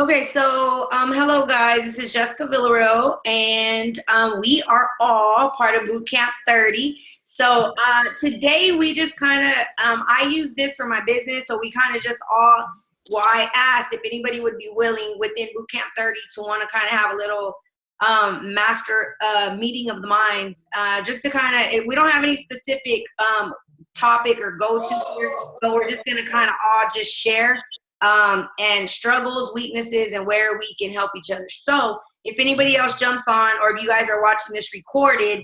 Okay, so hello guys, this is Jessica Villarreal, and we are all part of Boot Camp 30. So today we just kind of, I use this for my business, so we kind of just all, well, I asked if anybody would be willing within Boot Camp 30 to want to kind of have a little master meeting of the minds, just to kind of, we don't have any specific topic or go-to here, but we're just going to kind of all just share and struggles, weaknesses, and where we can help each other. So if anybody else jumps on, or if you guys are watching this recorded,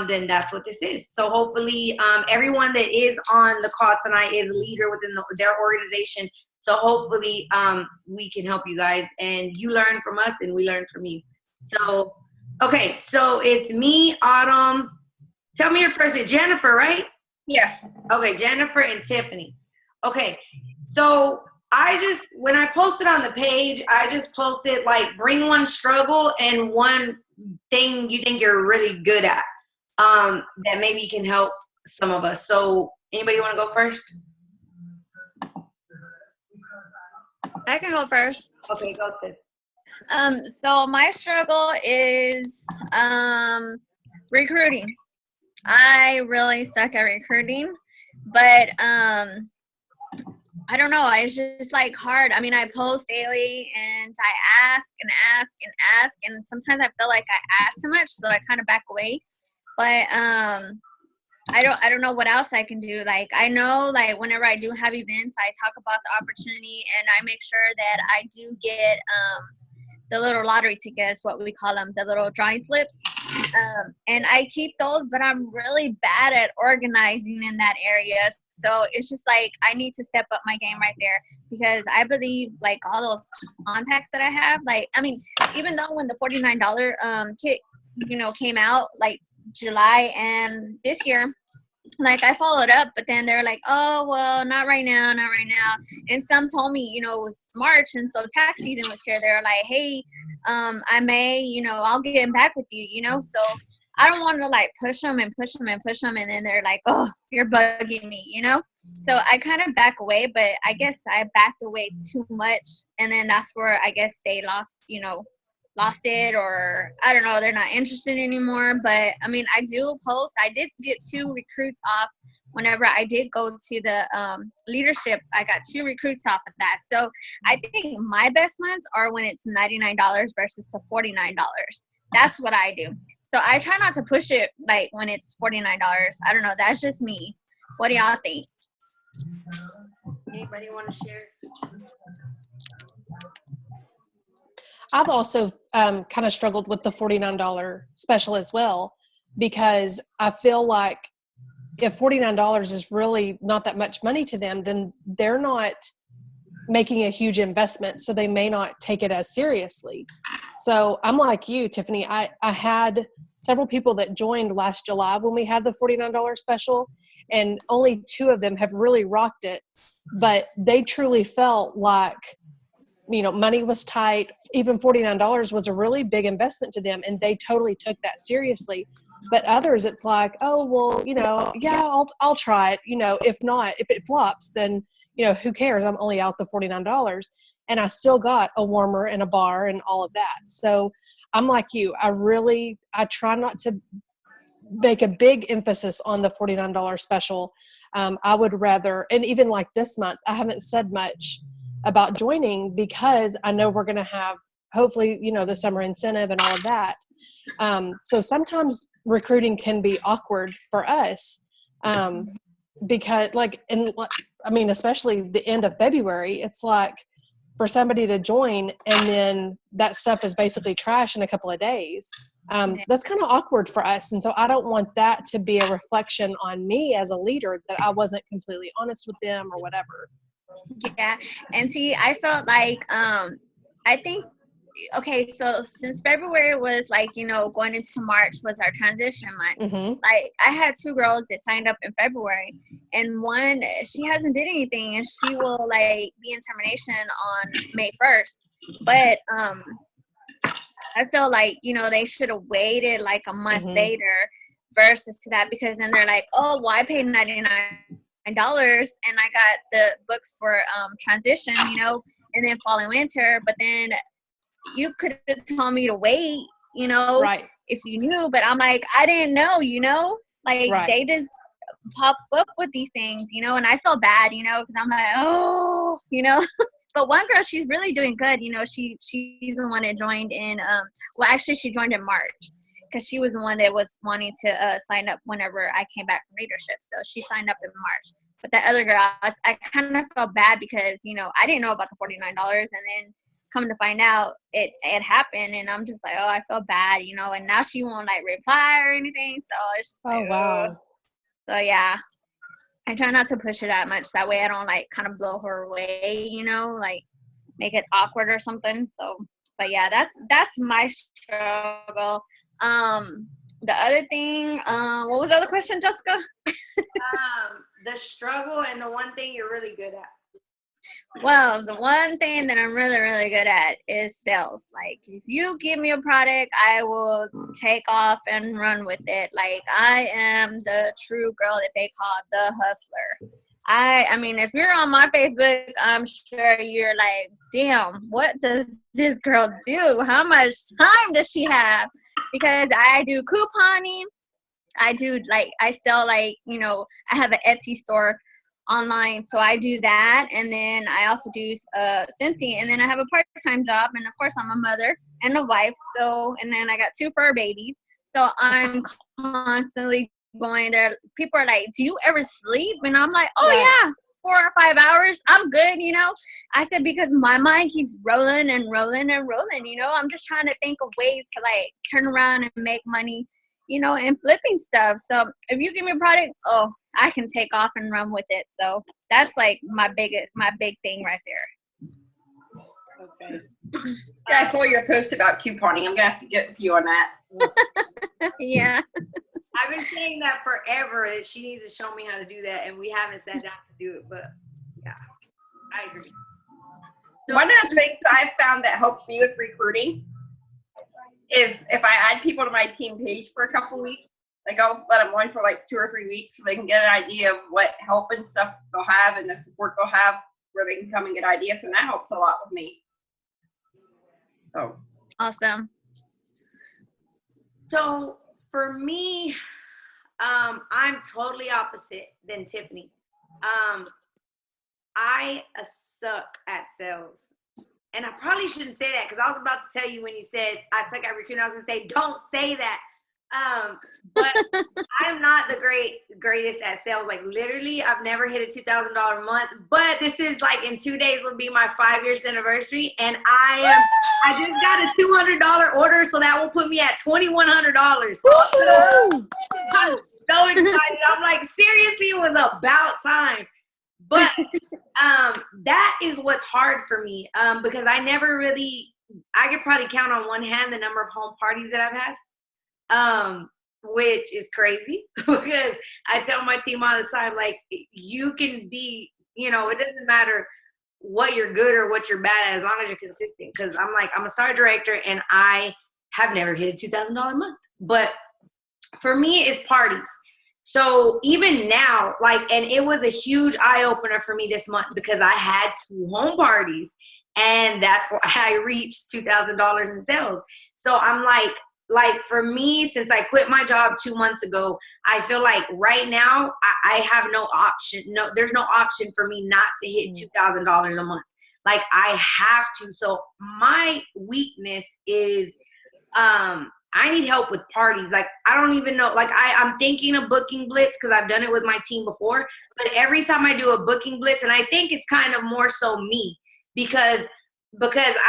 then that's what this is. So hopefully everyone that is on the call tonight is a leader within their organization. So hopefully we can help you guys, and you learn from us and we learn from you. So, okay, so it's me, Autumn. Tell me your first name. Jennifer, right? Yes. Okay, Jennifer and Tiffany. Okay, so when I posted on the page, I just posted like bring one struggle and one thing you think you're really good at that maybe can help some of us. So anybody want to go first? I can go first. Okay, go Tiff. So my struggle is recruiting. I really suck at recruiting, but I don't know. It's just like hard. I mean, I post daily and I ask and ask and ask, and sometimes I feel like I ask too much, so I kind of back away. But I don't know what else I can do. Like, I know, like, whenever I do have events, I talk about the opportunity, and I make sure that I do get the little lottery tickets, what we call them, the little drawing slips. And I keep those, but I'm really bad at organizing in that area. So it's just like I need to step up my game right there, because I believe like all those contacts that I have, like, I mean, even though when the $49 kit, came out like July and this year, like I followed up, but then they're like, oh, well, not right now. And some told me, it was March, and so tax season was here. They're like, hey, I may, I'll get back with you, so I don't want to like push them, and then they're like, oh, you're bugging me, so I kind of back away, but I guess I backed away too much, and then that's where I guess they lost it, or I don't know, they're not interested anymore. But I mean, I do post. I did get 2 recruits off whenever I did go to the leadership. I got 2 recruits off of that. So I think my best months are when it's $99 versus to $49. That's what I do. So I try not to push it like when it's $49. I don't know. That's just me. What do y'all think? Anybody want to share? I've also kind of struggled with the $49 special as well, because I feel like if $49 is really not that much money to them, then they're not making a huge investment, so they may not take it as seriously. So I'm like you, Tiffany. I had several people that joined last July when we had the $49 special, and only 2 of them have really rocked it, but they truly felt like, money was tight. Even $49 was a really big investment to them, and they totally took that seriously. But others, it's like, oh, well, yeah, I'll try it. If not, if it flops, then, who cares? I'm only out the $49. And I still got a warmer and a bar and all of that. So I'm like you. I try not to make a big emphasis on the $49 special. I would rather, and even like this month, I haven't said much about joining, because I know we're going to have, hopefully, the summer incentive and all of that. So sometimes recruiting can be awkward for us, because especially the end of February, it's like for somebody to join and then that stuff is basically trash in a couple of days. That's kind of awkward for us. And so I don't want that to be a reflection on me as a leader, that I wasn't completely honest with them or whatever. Yeah. And see, I felt like, I think, okay, so since February was like, going into March was our transition month. Mm-hmm. Like I had 2 girls that signed up in February, and one, she hasn't did anything, and she will like be in termination on May 1st. But I feel like, they should have waited like a month later versus to that, because then they're like, oh, well, I paid $99 and I got the books for transition, and then fall and winter. But then you could have told me to wait, you know, Right. if you knew. But I'm like, I didn't know, you know, like they just pop up with these things, you know, and I feel bad, you know, because I'm like, oh, you know. But one girl, she's really doing good, you know. She's the one that joined in. Well, actually, she joined in March because she was the one that was wanting to sign up whenever I came back from leadership. So she signed up in March. But that other girl, I kind of felt bad because, you know, I didn't know about the $49, and then come to find out it happened, and I'm just like, oh, I feel bad, you know. And now she won't like reply or anything. So it's just like, wow. ugh. So yeah. I try not to push it that much. That way I don't like kind of blow her away, you know, like make it awkward or something. So, but yeah, that's my struggle. The other thing, what was the other question, Jessica? The struggle and the one thing you're really good at. Well, the one thing that I'm really, really good at is sales. Like, if you give me a product, I will take off and run with it. Like, I am the true girl that they call the hustler. I mean, if you're on my Facebook, I'm sure you're like, damn, what does this girl do? How much time does she have? Because I do couponing. I sell, like, you know, I have an Etsy store online, so I do that, and then I also do Scentsy, and then I have a part-time job, and of course I'm a mother and a wife, so, and then I got 2 fur babies, so I'm constantly going there. People are like, do you ever sleep? And I'm like, oh yeah, 4 or 5 hours, I'm good, you know. I said, because my mind keeps rolling and rolling and rolling, you know. I'm just trying to think of ways to like turn around and make money, you know, and flipping stuff. So if you give me a product, oh, I can take off and run with it. So that's like my big thing right there. Okay. Yeah, I saw your post about couponing. I'm gonna have to get with you on that. Yeah. I've been saying that forever, that she needs to show me how to do that, and we haven't sat down to do it, but yeah, I agree. So one of the things I've found that helps me with recruiting is if I add people to my team page for a couple weeks, like I'll let them on for like 2 or 3 weeks so they can get an idea of what help and stuff they'll have and the support they'll have where they can come and get ideas, and that helps a lot with me. So Awesome. So for me, I'm totally opposite than Tiffany. I suck at sales. And I probably shouldn't say that because I was about to tell you when you said I suck at recruiting, I was going to say, don't say that. But I'm not the greatest at sales. Like literally, I've never hit a $2,000 a month. But this is like in 2 days will be my 5 years anniversary, and I just got a $200 order, so that will put me at $2,100. I'm so excited. I'm like, seriously, it was about time. But that is what's hard for me because I could probably count on one hand the number of home parties that I've had, which is crazy because I tell my team all the time, like, you can be, you know, it doesn't matter what you're good or what you're bad at as long as you're consistent. Because I'm like, I'm a star director and I have never hit a $2,000 a month. But for me, it's parties. So even now, like, and it was a huge eye-opener for me this month because I had 2 home parties, and that's why I reached $2,000 in sales. So I'm like for me, since I quit my job 2 months ago, I feel like right now I have no option. No, there's no option for me not to hit $2,000 a month. Like I have to. So my weakness is, I need help with parties. Like, I don't even know. Like, I'm thinking of booking blitz because I've done it with my team before. But every time I do a booking blitz, and I think it's kind of more so me because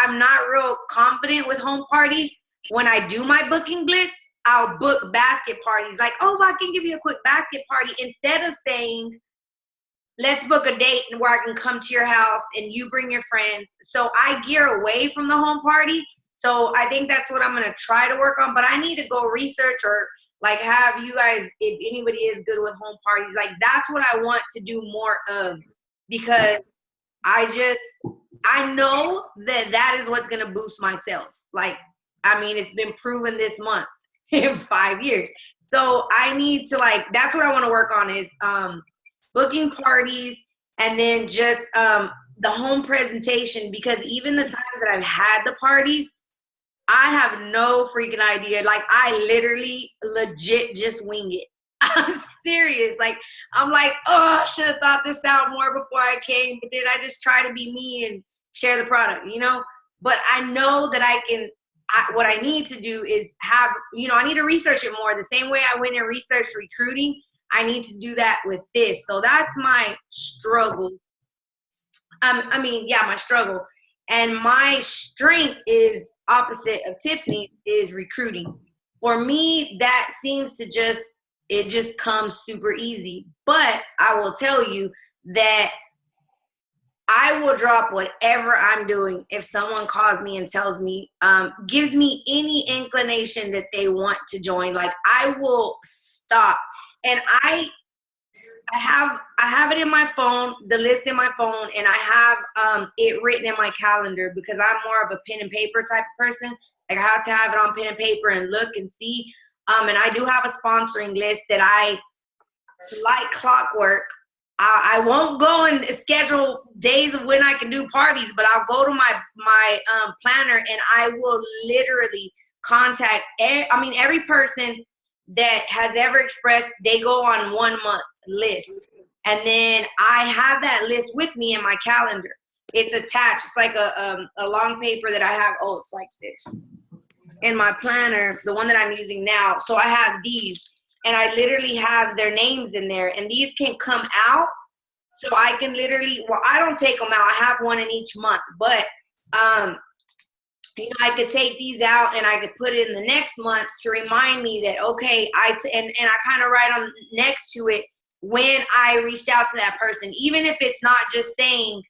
I'm not real confident with home parties. When I do my booking blitz, I'll book basket parties. Like, oh, I can give you a quick basket party instead of saying, let's book a date where I can come to your house and you bring your friends. So I gear away from the home party. So I think that's what I'm going to try to work on. But I need to go research or like have you guys, if anybody is good with home parties, like that's what I want to do more of because I know that is what's going to boost my sales. Like, I mean, it's been proven this month in 5 years. So I need to that's what I want to work on is booking parties and then just the home presentation, because even the times that I've had the parties, I have no freaking idea. Like, I literally legit just wing it. I'm serious. Like, I'm like, oh, I should have thought this out more before I came, but then I just try to be me and share the product, you know? But I know that what I need to do is have, you know, I need to research it more. The same way I went and researched recruiting, I need to do that with this. So that's my struggle. My struggle. And my strength is opposite of Tiffany, is recruiting. For me, that seems to it just comes super easy. But I will tell you that I will drop whatever I'm doing if someone calls me and tells me, gives me any inclination that they want to join. Like, I will stop. And I have it in my phone, the list in my phone, and I have it written in my calendar, because I'm more of a pen and paper type of person. Like, I have to have it on pen and paper and look and see. And I do have a sponsoring list that I, like clockwork, I won't go and schedule days of when I can do parties, but I'll go to my planner, and I will literally contact every person that has ever expressed they go on 1 month list. And then I have that list with me in my calendar. It's attached. It's like a long paper that I have. Oh, it's like this in my planner, the one that I'm using now. So I have these, and I literally have their names in there, and these can come out. So I can literally, well, I don't take them out. I have one in each month, but I could take these out and I could put it in the next month to remind me that, okay, and I kind of write on next to it when I reached out to that person, even if it's not just saying,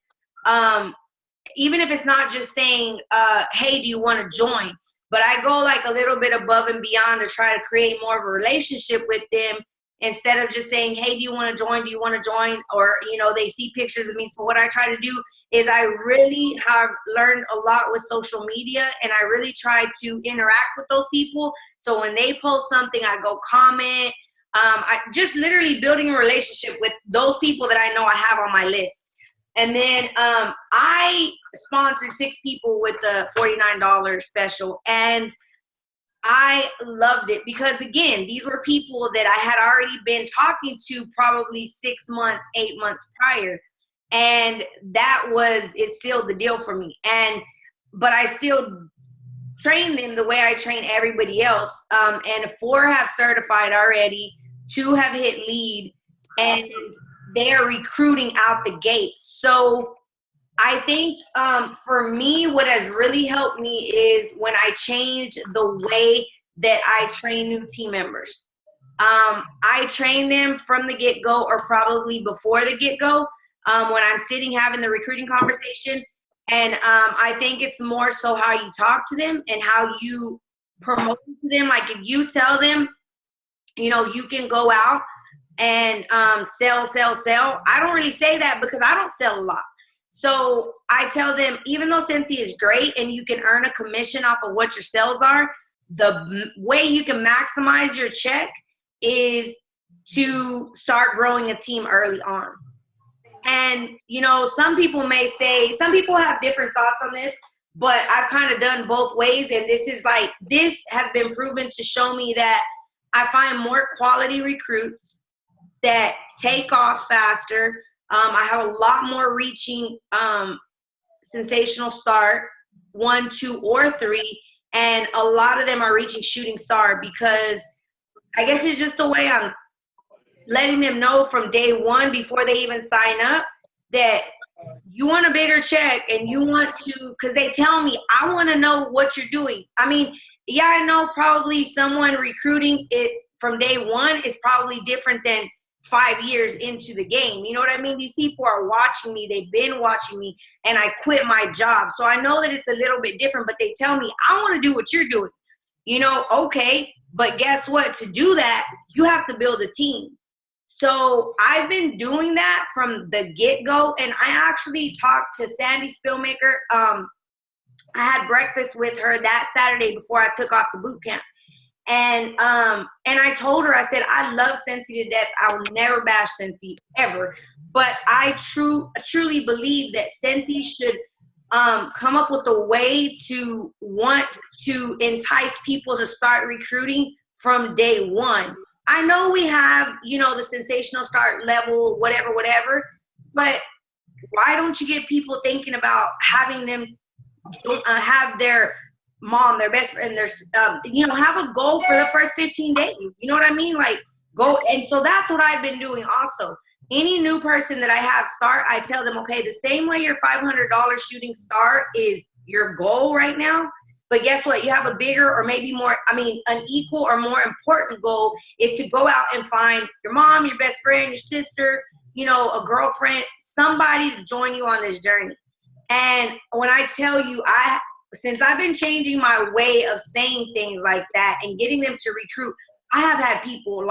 hey, do you want to join? But I go like a little bit above and beyond to try to create more of a relationship with them, instead of just saying, hey, do you want to join? Do you want to join? Or, they see pictures of me. So what I try to do is I really have learned a lot with social media, and I really try to interact with those people. So when they post something, I go comment. I just literally building a relationship with those people that I know I have on my list. And then I sponsored 6 people with the $49 special, and I loved it because, again, these were people that I had already been talking to probably 6 months, 8 months prior. And it sealed the deal for me. But I still train them the way I train everybody else. And 4 have certified already, 2 have hit lead, and they are recruiting out the gate. So I think for me, what has really helped me is when I changed the way that I train new team members. I train them from the get-go, or probably before the get-go, when I'm sitting having the recruiting conversation. And I think it's more so how you talk to them and how you promote to them. Like, if you tell them, you can go out and sell. I don't really say that because I don't sell a lot. So I tell them, even though Scentsy is great and you can earn a commission off of what your sales are, the way you can maximize your check is to start growing a team early on. And, some people have different thoughts on this, but I've kind of done both ways. And this has been proven to show me that I find more quality recruits that take off faster. I have a lot more reaching sensational start, 1, 2, or 3. And a lot of them are reaching shooting star, because I guess it's just the way I'm letting them know from day one, before they even sign up, that you want a bigger check and you want to, because they tell me, I want to know what you're doing. I mean, yeah, I know probably someone recruiting it from day one is probably different than 5 years into the game. You know what I mean? These people are watching me. They've been watching me, and I quit my job. So I know that it's a little bit different, but they tell me, I want to do what you're doing. Okay. But guess what? To do that, you have to build a team. So I've been doing that from the get-go, and I actually talked to Sandy Spillmaker. I had breakfast with her that Saturday before I took off to boot camp. And I told her, I said, I love Scentsy to death. I will never bash Scentsy ever. But I truly believe that Scentsy should come up with a way to want to entice people to start recruiting from day one. I know we have, the sensational start level, whatever, but why don't you get people thinking about having them have their mom, their best friend, their, have a goal for the first 15 days. You know what I mean? Like go. And so that's what I've been doing also. Any new person that I have start, I tell them, okay, the same way your $500 shooting star is your goal right now. But guess what? You have a bigger or maybe more, an equal or more important goal is to go out and find your mom, your best friend, your sister, a girlfriend, somebody to join you on this journey. And when I tell you, since I've been changing my way of saying things like that and getting them to recruit, I have had people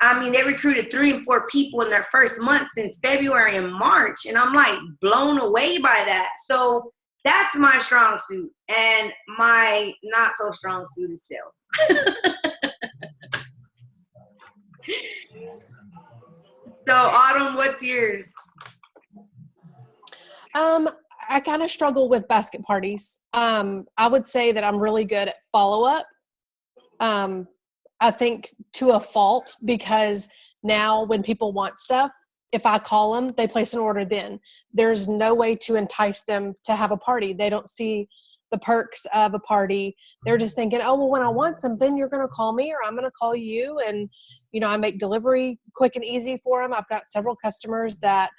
they recruited 3 and 4 people in their first month since February and March. And I'm like blown away by that. So that's my strong suit. And my not so strong suit is sales. So Autumn, what's yours? I kind of struggle with basket parties. I would say that I'm really good at follow-up. I think to a fault, because now when people want stuff, if I call them, they place an order then. There's no way to entice them to have a party. They don't see the perks of a party. They're just thinking, oh, well, when I want something, you're going to call me or I'm going to call you. And, I make delivery quick and easy for them. I've got several customers that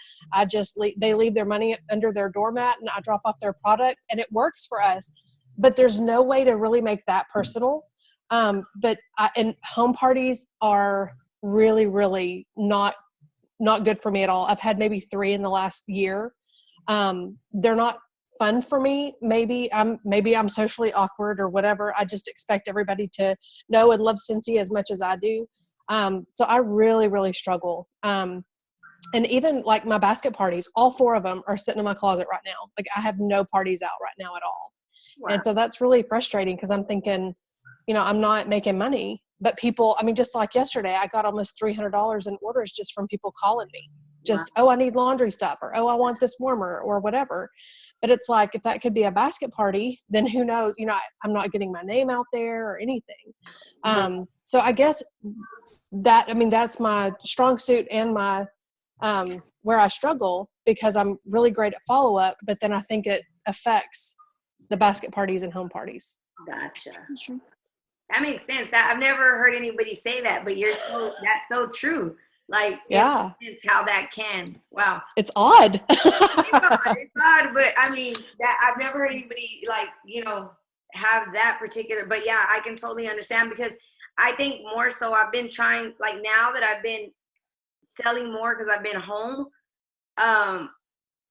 they leave their money under their doormat and I drop off their product and it works for us. But there's no way to really make that personal. And home parties are really, really not good for me at all. I've had maybe 3 in the last year. They're not fun for me. Maybe I'm socially awkward or whatever. I just expect everybody to know and love Scentsy as much as I do. So I really, really struggle. And even like my basket parties, all 4 of them are sitting in my closet right now. Like I have no parties out right now at all. Wow. And so that's really frustrating because I'm thinking, I'm not making money, but people, just like yesterday, I got almost $300 in orders just from people calling me. Just, wow. Oh, I need laundry stuff, or, oh, I want this warmer or whatever. But it's like, if that could be a basket party, then who knows, I'm not getting my name out there or anything. So I guess that's my strong suit and my, where I struggle because I'm really great at follow-up, but then I think it affects the basket parties and home parties. Gotcha. That makes sense. I've never heard anybody say that, but that's so true. Like, yeah, it's how that can. Wow. It's odd. It's odd, but that I've never heard anybody have that particular, but yeah, I can totally understand because I think more so I've been trying, like now that I've been selling more because I've been home,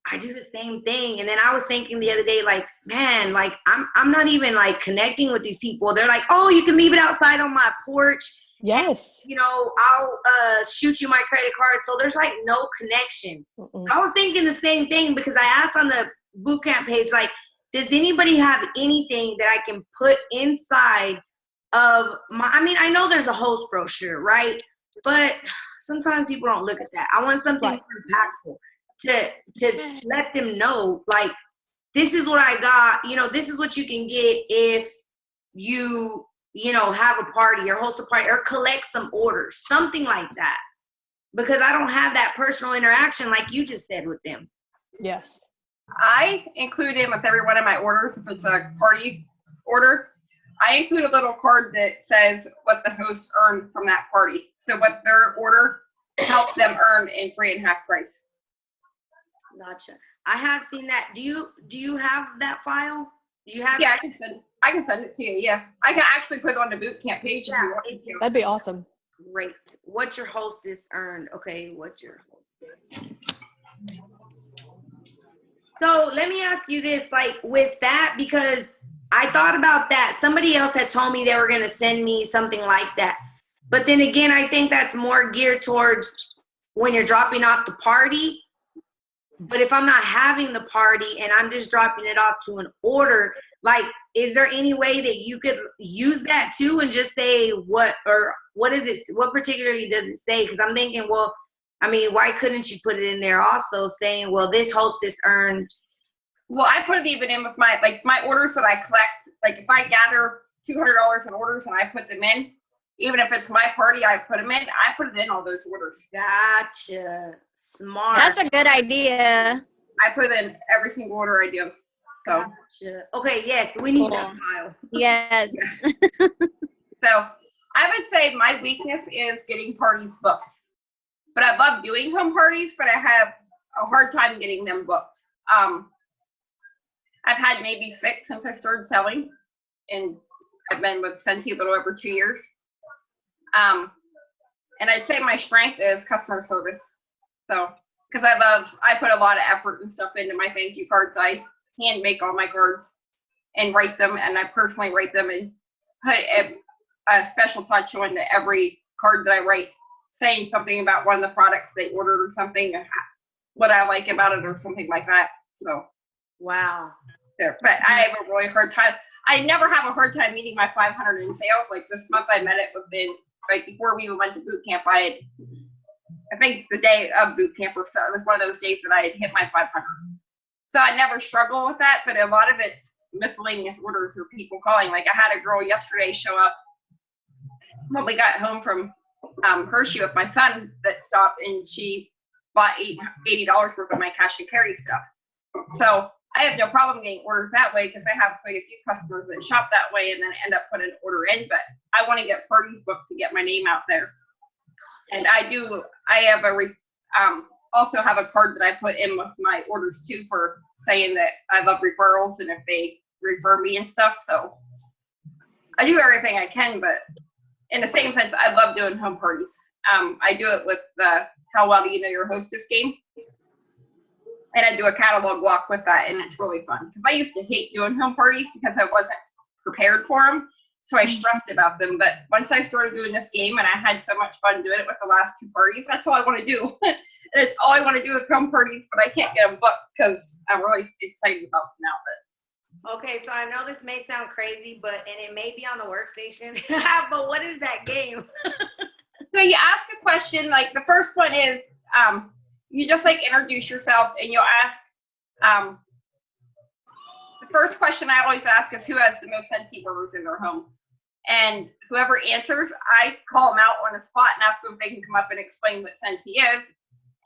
I do the same thing. And then I was thinking the other day, like, man, like I'm not even like connecting with these people. They're like, oh, you can leave it outside on my porch. Yes. And, I'll shoot you my credit card. So there's like no connection. I was thinking the same thing because I asked on the boot camp page, like, does anybody have anything that I can put inside of my, I know there's a host brochure, right? But sometimes people don't look at that. I want something more impactful. To let them know, like, this is what I got, this is what you can get if you, have a party or host a party or collect some orders, something like that. Because I don't have that personal interaction like you just said with them. Yes. I include in with every one of my orders, if it's a party order, I include a little card that says what the host earned from that party. So what their order helped them earn in 3.5 price. Gotcha. I have seen that. Do you have that file? Do you have? Yeah, I can send it to you. Yeah, I can actually put it on the boot camp page. Yeah, if you want. That'd be awesome. Great. What's your hostess earned? Okay, what's your hostess? So let me ask you this, like with that, because I thought about that. Somebody else had told me they were going to send me something like that. But then again, I think that's more geared towards when you're dropping off the party. But if I'm not having the party and I'm just dropping it off to an order, like, is there any way that you could use that too and just say what is it? What particularly does it say? Because I'm thinking, well, I mean, why couldn't you put it in there also saying, well, this hostess earned. Well, I put it even in with my orders that I collect. Like if I gather $200 in orders and I put them in, even if it's my party, I put them in. I put it in all those orders. Gotcha. Smart. That's a good idea. I put it in every single order I do. So. Gotcha. Okay. Yes, we need that file. Yes. So I would say my weakness is getting parties booked. But I love doing home parties, but I have a hard time getting them booked. I've had maybe 6 since I started selling, and I've been with Scentsy a little over 2 years. And I'd say my strength is customer service. So, because I put a lot of effort and stuff into my thank you cards. I hand make all my cards and write them, and I personally write them and put a special touch onto every card that I write, saying something about one of the products they ordered or something, what I like about it or something like that. So, wow. But I have a really hard time. I never have a hard time meeting my 500 in sales. Like this month, I met it within, like before we even went to boot camp. I think the day of boot camp was one of those days that I had hit my 500. So I never struggle with that, but a lot of it's miscellaneous orders or people calling. Like I had a girl yesterday show up when we got home from Hershey with my son that stopped, and she bought $80 worth of my cash and carry stuff. So I have no problem getting orders that way because I have quite a few customers that shop that way and then end up putting an order in. But I want to get parties booked to get my name out there. And I have also have a card that I put in with my orders too for saying that I love referrals and if they refer me and stuff. So I do everything I can, but in the same sense, I love doing home parties. I do it with the How Well Do You Know Your Hostess game. And I do a catalog walk with that, and it's really fun. Because I used to hate doing home parties because I wasn't prepared for them. So I stressed about them. But once I started doing this game, and I had so much fun doing it with the last 2 parties, that's all I want to do. And it's all I want to do is home parties, but I can't get them booked because I'm really excited about them now. Okay, so I know this may sound crazy, and it may be on the workstation, but what is that game? So you ask a question, like the first one is, you just like introduce yourself and you'll ask, the first question I always ask is who has the most Scentsy burgers in their home? And whoever answers, I call them out on the spot and ask them if they can come up and explain what Scentsy is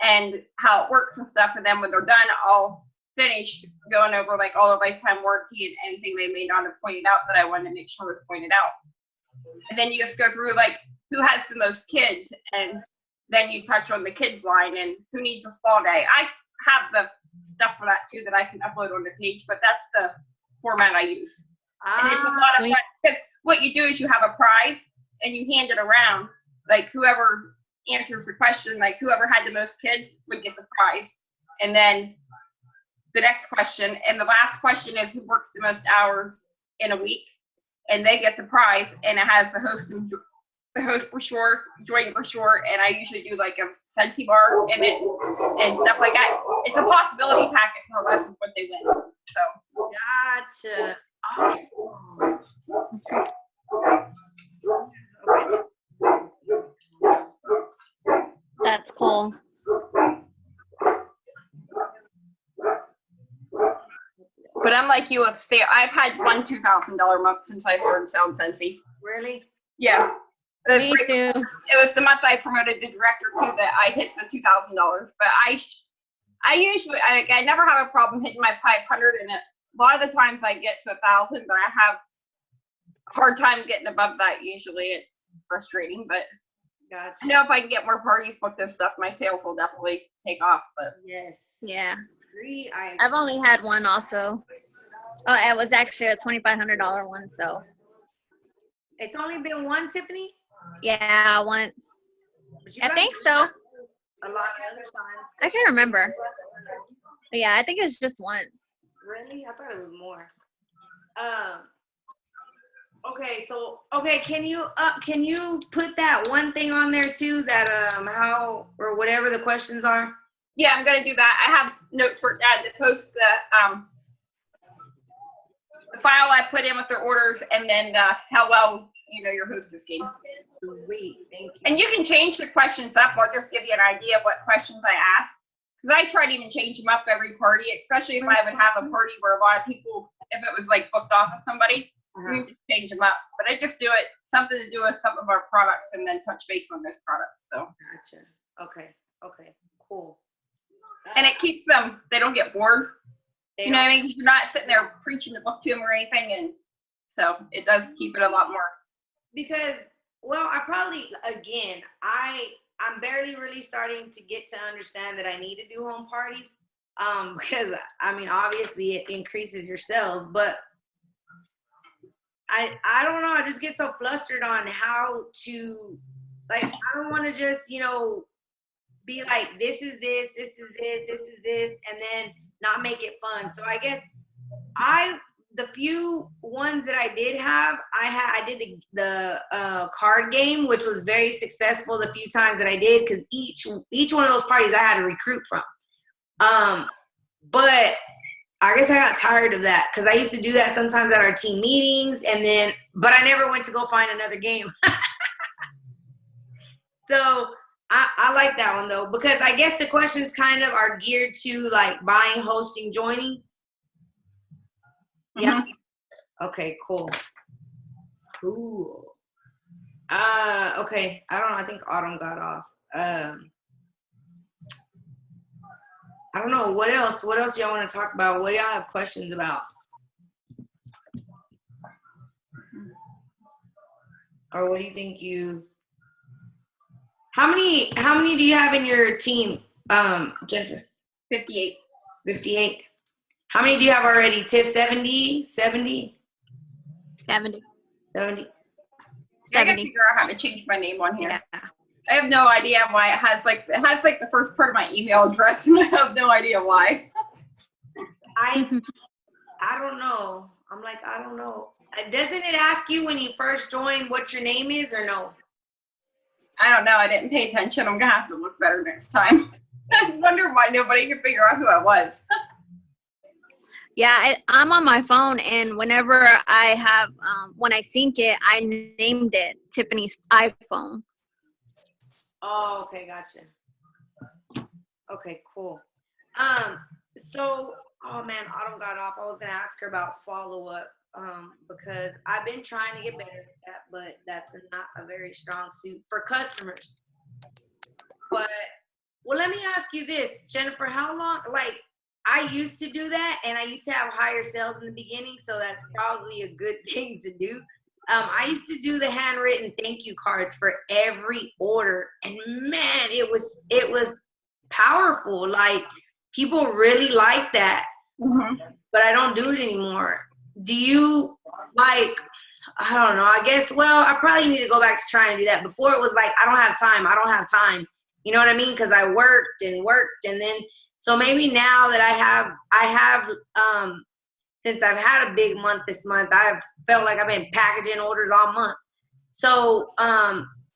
and how it works and stuff. And then when they're done, I'll finish going over like all the lifetime warranty and anything they may not have pointed out that I wanted to make sure was pointed out. And then you just go through like who has the most kids, and then you touch on the kids line and who needs a spa day. I have the stuff for that too that I can upload on the page, but that's the format I use. And it's a lot of fun because what you do is you have a prize and you hand it around. Like whoever answers the question, like whoever had the most kids would get the prize. And then the next question, and the last question is who works the most hours in a week, and they get the prize. And it has the host brochure, joint brochure, and I usually do like a Scentsy bar in it and stuff like that. It's a possibility packet for less is what they win. So Gotcha. That's cool. But I'm like you with I've had one $2,000 month since I started selling Scentsy. Really? Yeah. Me too. It was the month I promoted the director too that I hit the $2,000. But I usually I never have a problem hitting my 500, and a lot of the times I get to 1,000, but I have a hard time getting above that. Usually it's frustrating, but Gotcha. I know if I can get more parties booked and stuff, my sales will definitely take off. But Yes. Yeah. Agree. I've only had one also. Oh, it was actually a $2,500 one, so. It's only been one, Tiffany? Yeah, once. But you I guys think do so. A lot of other times. I can't remember. But yeah, I think it was just once. Really? I thought it was more. Okay, can you put that one thing on there too, that how or whatever the questions are? Yeah, I'm gonna do that. I have notes written down to post the file I put in with their orders, and then how well your hostess game. Sweet, thank you. And you can change the questions up. I'll just give you an idea of what questions I ask, because I try to even change them up every party, especially if I would have a party where a lot of people, if it was like booked off with somebody, we would just change them up. But I just do it something to do with some of our products, and then touch base on this product. So. Gotcha. Okay. Cool. And it keeps them. They don't get bored. You know what I mean? You're not sitting there preaching the book to them or anything, and so it does keep it a lot more. Because, well, I probably, again, I'm barely really starting to get to understand that I need to do home parties. Because I mean, obviously it increases your sales, but I don't know. I just get so flustered on how to, like, I don't want to just, be like, this is this, this is this, this is this, and then not make it fun. So I guess the few ones that I did have, I did the card game, which was very successful the few times that I did, because each one of those parties I had to recruit from. But I guess I got tired of that, because I used to do that sometimes at our team meetings, but I never went to go find another game. So I like that one though, because I guess the questions kind of are geared to like buying, hosting, joining. Yeah. Okay, cool. Okay. I don't know. I think Autumn got off. I don't know. What else? What else y'all want to talk about? What do y'all have questions about? Or what do you think how many do you have in your team, Jennifer? 58. 58. How many do you have already, Tiff? 70? 70. 70? I gotta figure out how to change my name on here. Yeah. I have no idea why it has the first part of my email address, and I have no idea why. I don't know. I'm like, I don't know. Doesn't it ask you when you first join what your name is, or no? I don't know. I didn't pay attention. I'm gonna have to look better next time. I was wondering why nobody could figure out who I was. Yeah, I'm on my phone, and whenever I have, when I sync it, I named it Tiffany's iPhone. Oh, okay, gotcha. Okay, cool. So, oh man, Autumn got off. I was gonna ask her about follow-up, because I've been trying to get better at that, but that's not a very strong suit for customers. But, well, let me ask you this, Jennifer, how long, like, I used to do that, and I used to have higher sales in the beginning, so that's probably a good thing to do. I used to do the handwritten thank you cards for every order, and man, it was powerful. Like, people really like that, but I don't do it anymore. Do you, like, I don't know, I guess, well, I probably need to go back to trying to do that. Before it was like, I don't have time. You know what I mean? Because I worked, and then, so maybe now that I have, since I've had a big month this month, I've felt like I've been packaging orders all month. So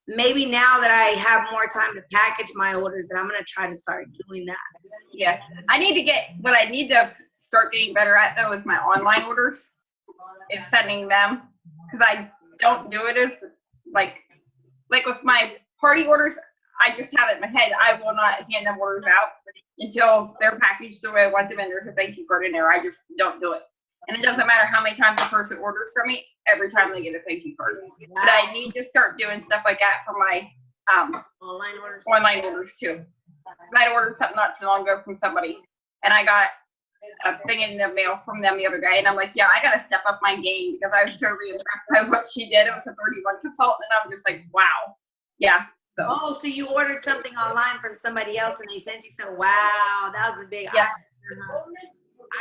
maybe now that I have more time to package my orders, then I'm going to try to start doing that. Yeah. I need to start getting better at, though, is my online orders. Is sending them. Because I don't do it as, like with my party orders, I just have it in my head. I will not hand them orders out until they're packaged the way I want them, and there's a thank you card in there. I just don't do it. And it doesn't matter how many times a person orders from me, every time they get a thank you card. Wow. But I need to start doing stuff like that for my online orders too. I ordered something not too long ago from somebody, and I got a thing in the mail from them the other day, and I'm like, yeah, I got to step up my game, because I was totally impressed by what she did. It was a 30-month consultant, and I'm just like, wow. Yeah. So. Oh, so you ordered something online from somebody else, and they sent you some. Wow, that was a big. Yeah.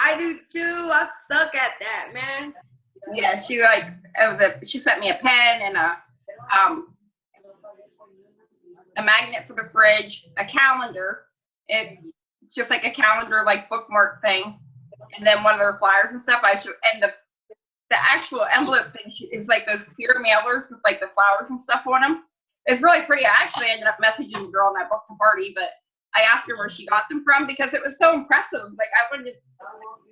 I do too. I suck at that, man. Yeah, she sent me a pen and a magnet for the fridge, a calendar. It's just like a calendar, like bookmark thing, and then one of their flyers and stuff. And the actual envelope thing is like those clear mailers with like the flowers and stuff on them. It's really pretty. I actually ended up messaging the girl and I booked the party, but I asked her where she got them from because it was so impressive. Like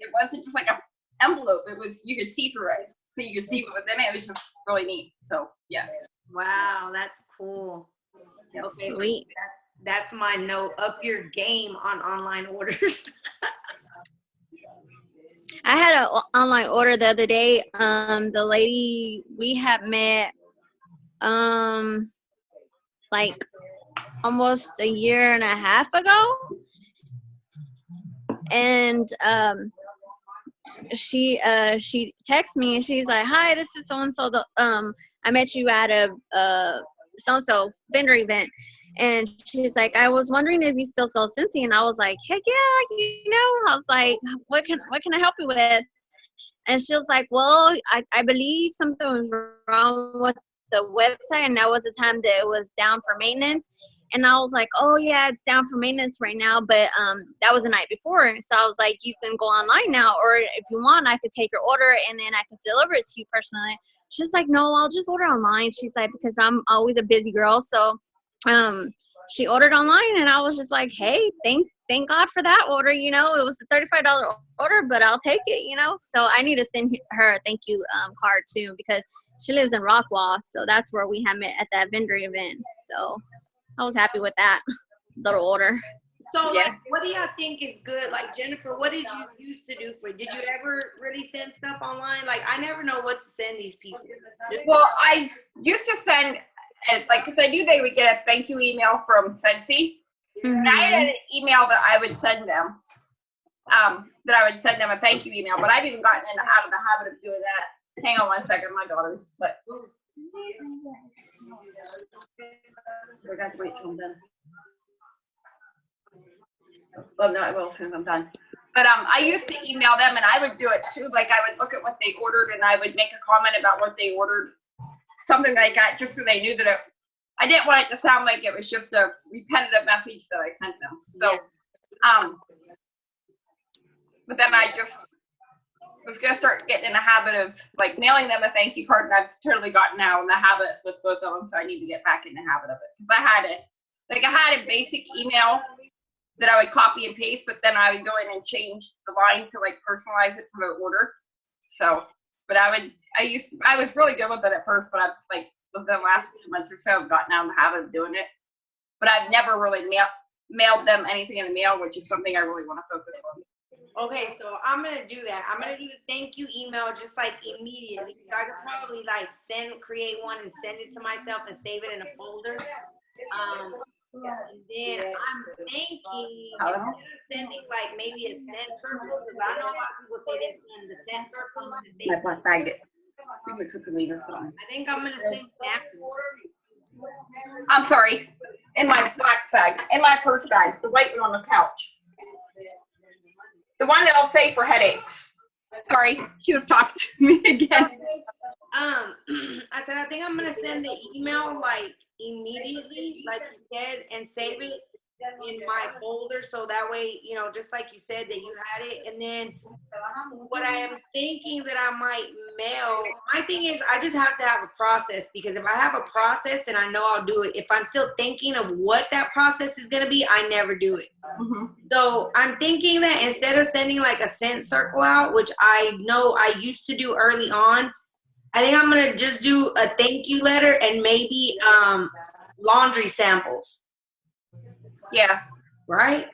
it wasn't just like an envelope. It was, you could see through it. So you could see what was in it. It was just really neat. So yeah. Wow, that's cool. Yep. Okay, Sweet. that's my note. Up your game on online orders. I had an online order the other day. The lady we had met, like almost a year and a half ago, and she texted me and she's like, "Hi, this is so and so. I met you at a so and so vendor event." And she's like, "I was wondering if you still sell Scentsy." And I was like, "Heck yeah, I was like, what can I help you with?" And she was like, "Well, I believe something was wrong with the website, and that was the time that it was down for maintenance." And I was like, "Oh yeah, it's down for maintenance right now, but that was the night before." So I was like, "You can go online now, or if you want, I could take your order and then I could deliver it to you personally." She's like, "No, I'll just order online." She's like, "Because I'm always a busy girl." So she ordered online, and I was just like, "Hey, thank God for that order. It was a $35 order, but I'll take it, So I need to send her a thank you card too, because she lives in Rockwall. So that's where we had met at that vendor event. So I was happy with that little order. So, Yeah. like, what do y'all think is good? Like, Jennifer, what did you used to do did you ever really send stuff online? Like, I never know what to send these people. Well, I used to send, because I knew they would get a thank you email from Scentsy. And I had an email that I would send them, a thank you email, but I've even gotten out of the habit of doing that. Hang on one second, my daughter's, but we're going to wait till I'm done. Well, no, I will as soon as I'm done. But I used to email them, and I would do it too. Like, I would look at what they ordered, and I would make a comment about what they ordered, something like that, just so they knew that I didn't want it to sound like it was just a repetitive message that I sent them. So, but then I just was going to start getting in the habit of like mailing them a thank you card, and I've totally gotten now in the habit with both of them. So I need to get back in the habit of it, because I had a basic email that I would copy and paste, but then I would go in and change the line to like personalize it to their order. So, but I was really good with it at first, but I've like within the last 2 months or so, I've gotten out of the habit of doing it. But I've never really mailed them anything in the mail, which is something I really want to focus on. Okay, so I'm gonna do that. I'm gonna do the thank you email just like immediately. So I could probably like create one and send it to myself and save it in a folder. And then I'm thinking instead of sending like maybe a scent circle, because I know a lot of people say they send the scent circle. My black bag it. I think I'm gonna send that. I'm sorry. In my black bag, in my purse bag, the white one on the couch. The one that'll say for headaches. Sorry, she was talking to me again. I said I think I'm gonna send the email like immediately, like you said, and save it in my folder, so that way, just like you said, that you had it. And then what I am thinking that I might mail, my thing is I just have to have a process, because if I have a process, then I know I'll do it. If I'm still thinking of what that process is going to be, I never do it. So I'm thinking that instead of sending like a scent circle out, which I know I used to do early on, I think I'm going to just do a thank you letter and maybe laundry samples. Yeah. Right?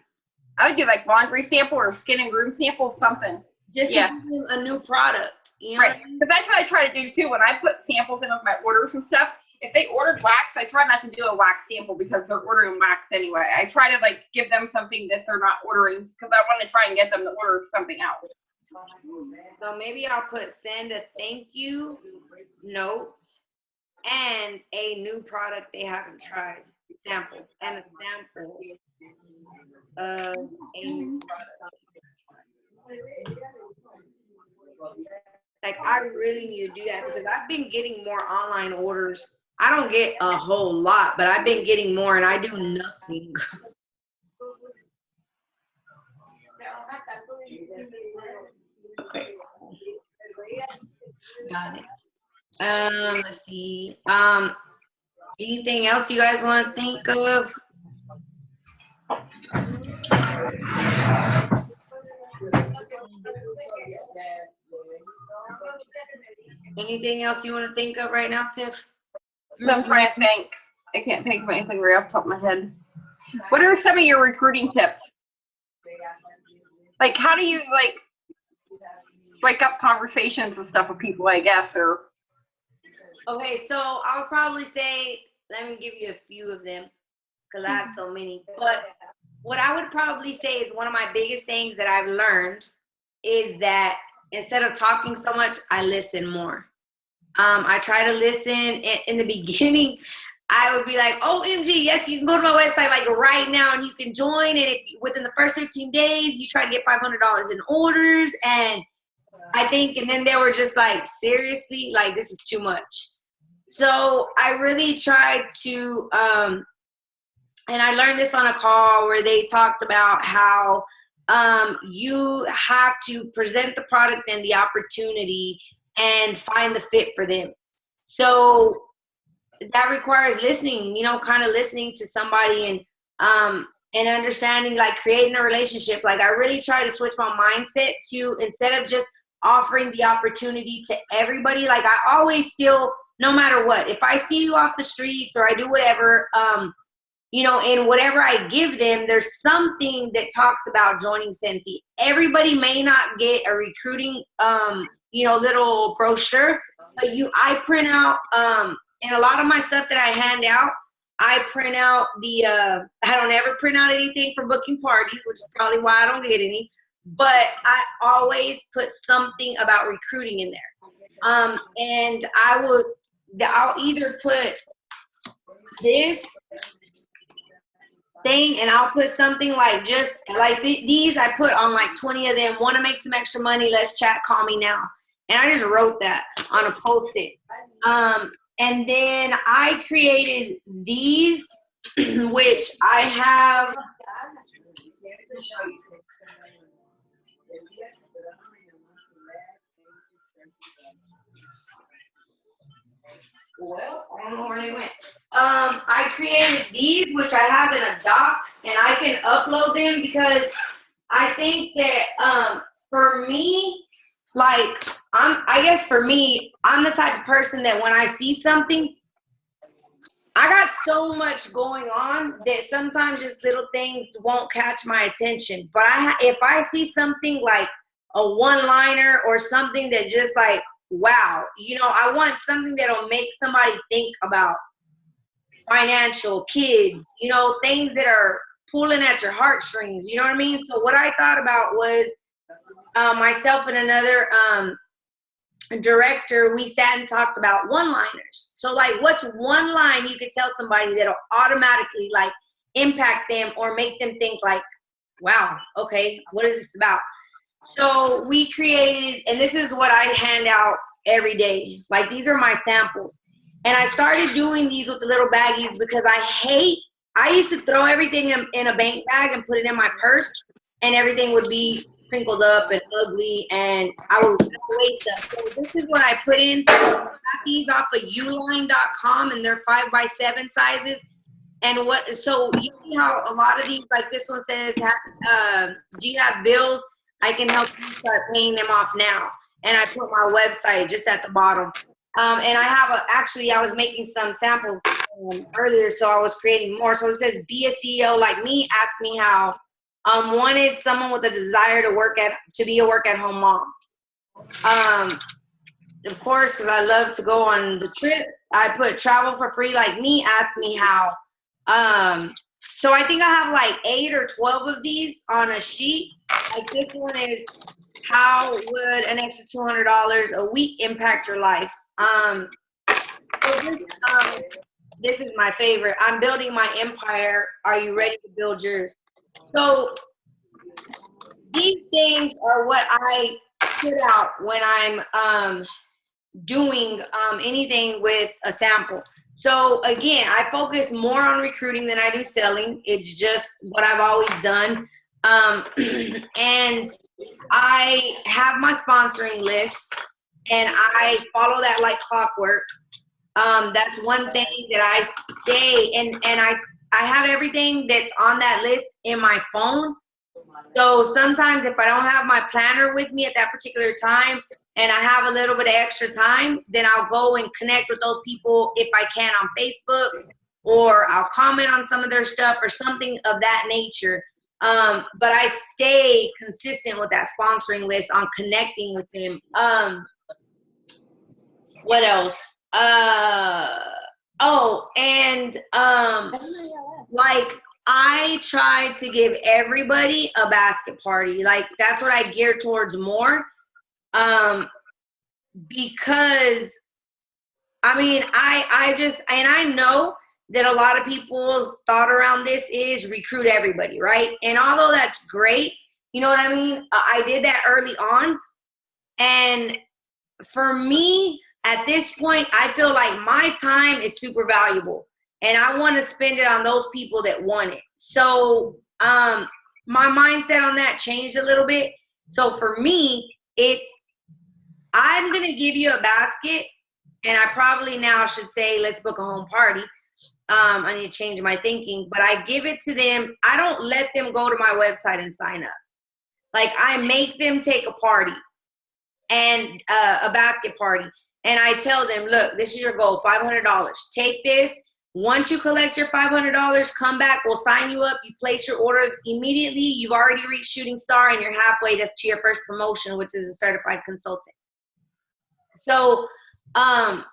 I would do like laundry sample or skin and groom sample, something. Just to give them a new product. Right. Because that's what I try to do too. When I put samples in of my orders and stuff, if they ordered wax, I try not to do a wax sample because they're ordering wax anyway. I try to like give them something that they're not ordering, because I want to try and get them to order something else. So maybe I'll send a thank you note and a new product they haven't tried. Sample and a sample of a new product. Like, I really need to do that, because I've been getting more online orders. I don't get a whole lot, but I've been getting more, and I do nothing. Okay, cool. Got it. Let's see. Anything else you guys want to think of? Anything else you want to think of right now, Tiff? So I'm trying to think. I can't think of anything right off the top of my head. What are some of your recruiting tips? Like, how do you, like, strike up conversations and stuff with people, I guess, or? Okay, so I'll probably say, let me give you a few of them because I have so many. But what I would probably say is one of my biggest things that I've learned is that instead of talking so much, I listen more. I try to listen. In the beginning, I would be like, OMG, yes, you can go to my website like right now and you can join. And if within the first 15 days, you try to get $500 in orders. And I think, and then they were just like, seriously, like this is too much. So I really tried to, and I learned this on a call where they talked about how you have to present the product and the opportunity and find the fit for them. So that requires listening, you know, kind of listening to somebody and understanding, like creating a relationship. Like I really try to switch my mindset to, instead of just offering the opportunity to everybody, like I always still, no matter what, if I see you off the streets or I do whatever, you know, and whatever I give them, there's something that talks about joining Scentsy. Everybody may not get a recruiting, you know, little brochure, but I print out, and a lot of my stuff that I hand out, I print out I don't ever print out anything for booking parties, which is probably why I don't get any, but I always put something about recruiting in there. And I'll either put this thing and I'll put something like just like these I put on like 20 of them. Want to make some extra money? Let's chat. Call me now. And I just wrote that on a Post-it. And then I created these, which I have. Well, I don't know where they went. I created these, which I have in a doc, and I can upload them because I think that for me, like I guess for me, I'm the type of person that when I see something, I got so much going on that sometimes just little things won't catch my attention. But if I see something like a one-liner or something that just like, wow, you know, I want something that'll make somebody think about financial, kids, you know, things that are pulling at your heartstrings, you know what I mean? So what I thought about was myself and another director, we sat and talked about one-liners. So like, what's one line you could tell somebody that'll automatically like impact them or make them think like, wow, okay, what is this about? So we created, and this is what I hand out every day. Like these are my samples. And I started doing these with the little baggies because I used to throw everything in a bank bag and put it in my purse, and everything would be crinkled up and ugly, and I would waste stuff. So this is what I put in. I got these off of uline.com, and they're 5x7 sizes. And so you see how a lot of these, like this one says, do you have bills? I can help you start paying them off now. And I put my website just at the bottom. And I have actually, I was making some samples earlier, so I was creating more. So it says, be a CEO like me, ask me how. Wanted someone with a desire to be a work-at-home mom. Of course, because I love to go on the trips. I put travel for free like me, ask me how. So I think I have like 8 or 12 of these on a sheet. Like this one is, how would an extra $200 a week impact your life? This is my favorite. I'm building my empire. Are you ready to build yours? So these things are what I put out when I'm doing anything with a sample. So again, I focus more on recruiting than I do selling. It's just what I've always done. And I have my sponsoring list, and I follow that like clockwork. That's one thing that I stay, and I have everything that's on that list in my phone. So sometimes if I don't have my planner with me at that particular time and I have a little bit of extra time, then I'll go and connect with those people if I can on Facebook, or I'll comment on some of their stuff or something of that nature. But I stay consistent with that sponsoring list on connecting with them. What else? Like I try to give everybody a basket party. Like that's what I gear towards more. Because I mean, I know that a lot of people's thought around this is recruit everybody, right? And although that's great, you know what I mean? I did that early on. And for me, at this point, I feel like my time is super valuable. And I want to spend it on those people that want it. So my mindset on that changed a little bit. So for me, I'm going to give you a basket. And I probably now should say, let's book a home party. I need to change my thinking. But I give it to them. I don't let them go to my website and sign up. Like I make them take a party and a basket party. And I tell them, look, this is your goal, $500. Take this. Once you collect your $500, come back. We'll sign you up. You place your order immediately. You've already reached Shooting Star, and you're halfway to your first promotion, which is a certified consultant. So, and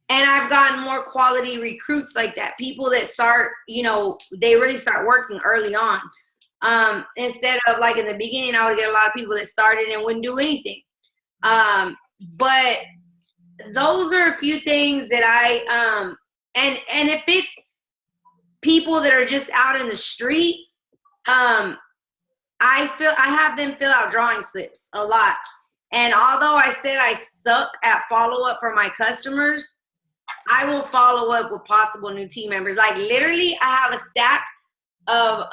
I've gotten more quality recruits like that. People that start, they really start working early on. Instead of like in the beginning, I would get a lot of people that started and wouldn't do anything. But those are a few things that and if it's people that are just out in the street, I have them fill out drawing slips a lot. And although I said I suck at follow-up for my customers, I will follow up with possible new team members. Like literally, I have a stack of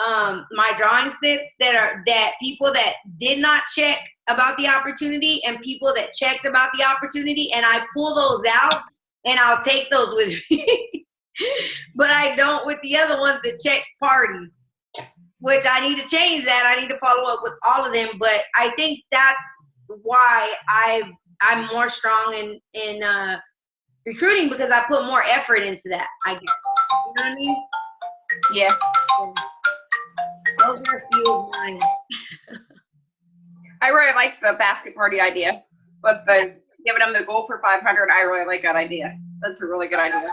my drawing slips that people that did not check about the opportunity and people that checked about the opportunity, and I pull those out and I'll take those with me. But I don't with the other ones that check parties, which I need to change that. I need to follow up with all of them. But I think that's why I'm more strong in recruiting, because I put more effort into that, I guess. You know what I mean? Yeah. Those are a few of mine. I really like the basket party idea, but giving them the goal for 500, I really like that idea. That's a really good idea.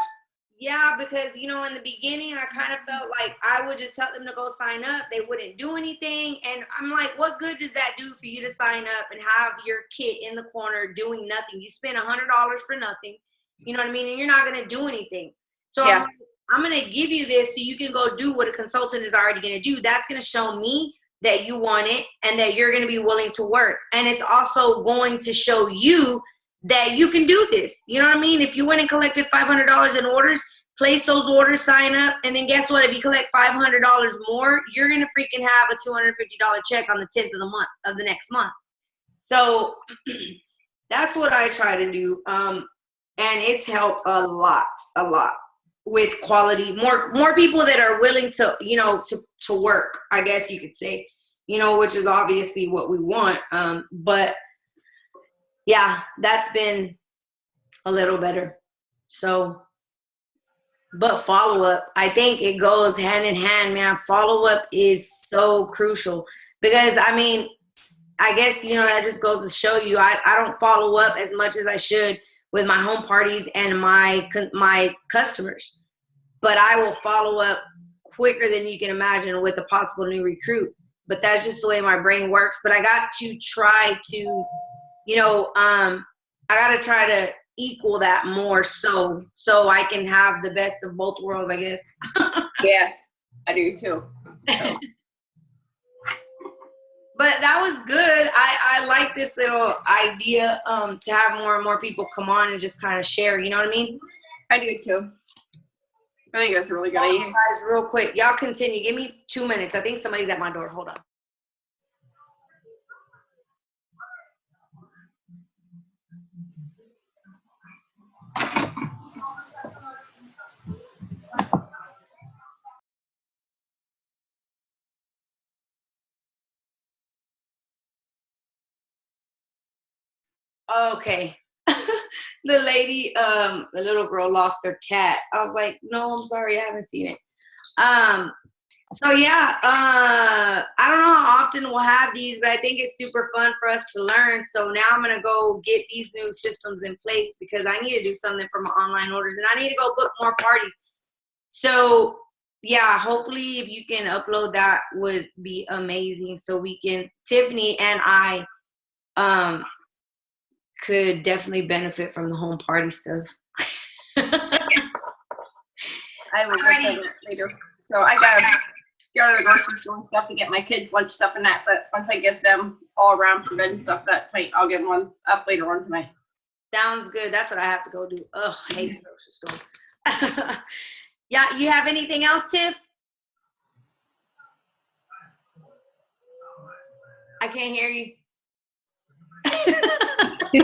Yeah, because, in the beginning, I kind of felt like I would just tell them to go sign up. They wouldn't do anything. And I'm like, what good does that do for you to sign up and have your kid in the corner doing nothing? You spend $100 for nothing. You know what I mean? And you're not going to do anything. So yeah. I'm going to give you this so you can go do what a consultant is already going to do. That's going to show me that you want it and that you're going to be willing to work. And it's also going to show you that you can do this. You know what I mean? If you went and collected $500 in orders, place those orders, sign up, and then guess what? If you collect $500 more, you're going to freaking have a $250 check on the 10th of the month of the next month. So that's what I try to do. And it's helped a lot with quality, more people that are willing to, to work, I guess you could say, which is obviously what we want. But yeah, that's been a little better. So, but follow-up, I think it goes hand in hand, man. Follow-up is so crucial because, I guess, that just goes to show you, I don't follow up as much as I should with my home parties and my customers. But I will follow up quicker than you can imagine with a possible new recruit. But that's just the way my brain works. But I got to try to, I got to try to equal that more so I can have the best of both worlds, I guess. Yeah, I do too. So. But that was good. I like this little idea to have more and more people come on and just kind of share, you know what I mean? I do too. I think that's a really good idea. Guys, real quick, y'all continue. Give me 2 minutes. I think somebody's at my door. Hold on. Okay. The lady, the little girl lost her cat. I was like, no, I'm sorry, I haven't seen it. So yeah, I don't know how often we'll have these, but I think it's super fun for us to learn. So now I'm gonna go get these new systems in place because I need to do something for my online orders and I need to go book more parties. So yeah, hopefully if you can upload that would be amazing. So we can, Tiffany and I could definitely benefit from the home party stuff. I will get that later. So I gotta go to the grocery store and stuff to get my kids lunch stuff and that. But once I get them all around for bed and stuff that tonight, I'll get one up later on tonight. Sounds good. That's what I have to go do. Ugh, I hate the grocery store. Yeah, you have anything else, Tiff? I can't hear you.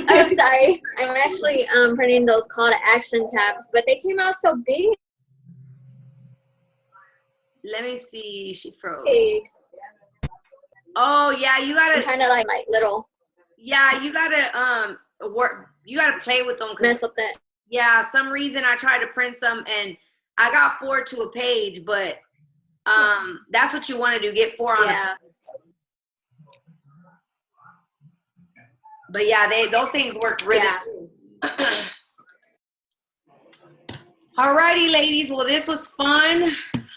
I'm sorry. I'm actually printing those call to action tabs, but they came out so big. Let me see. She froze. Big. Oh yeah, you I'm gotta. trying to like little Yeah, you gotta work. You gotta play with them. mess up that. Yeah, some reason I tried to print some and I got 4 to a page, but that's what you want to do. Get 4 on. Yeah. But yeah, those things work really good. Alrighty, ladies. Well, this was fun.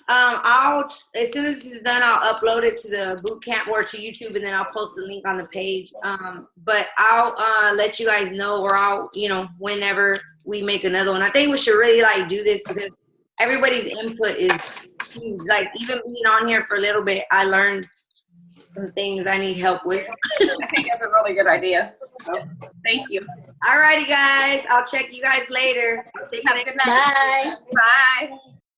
I'll as soon as this is done, I'll upload it to the boot camp or to YouTube, and then I'll post the link on the page. But I'll let you guys know, or I'll whenever we make another one. I think we should really like do this because everybody's input is huge. Like even being on here for a little bit, I learned some things I need help with. I think that's a really good idea. So thank you. Alrighty, guys. I'll check you guys later. Have a good night. Bye. Bye.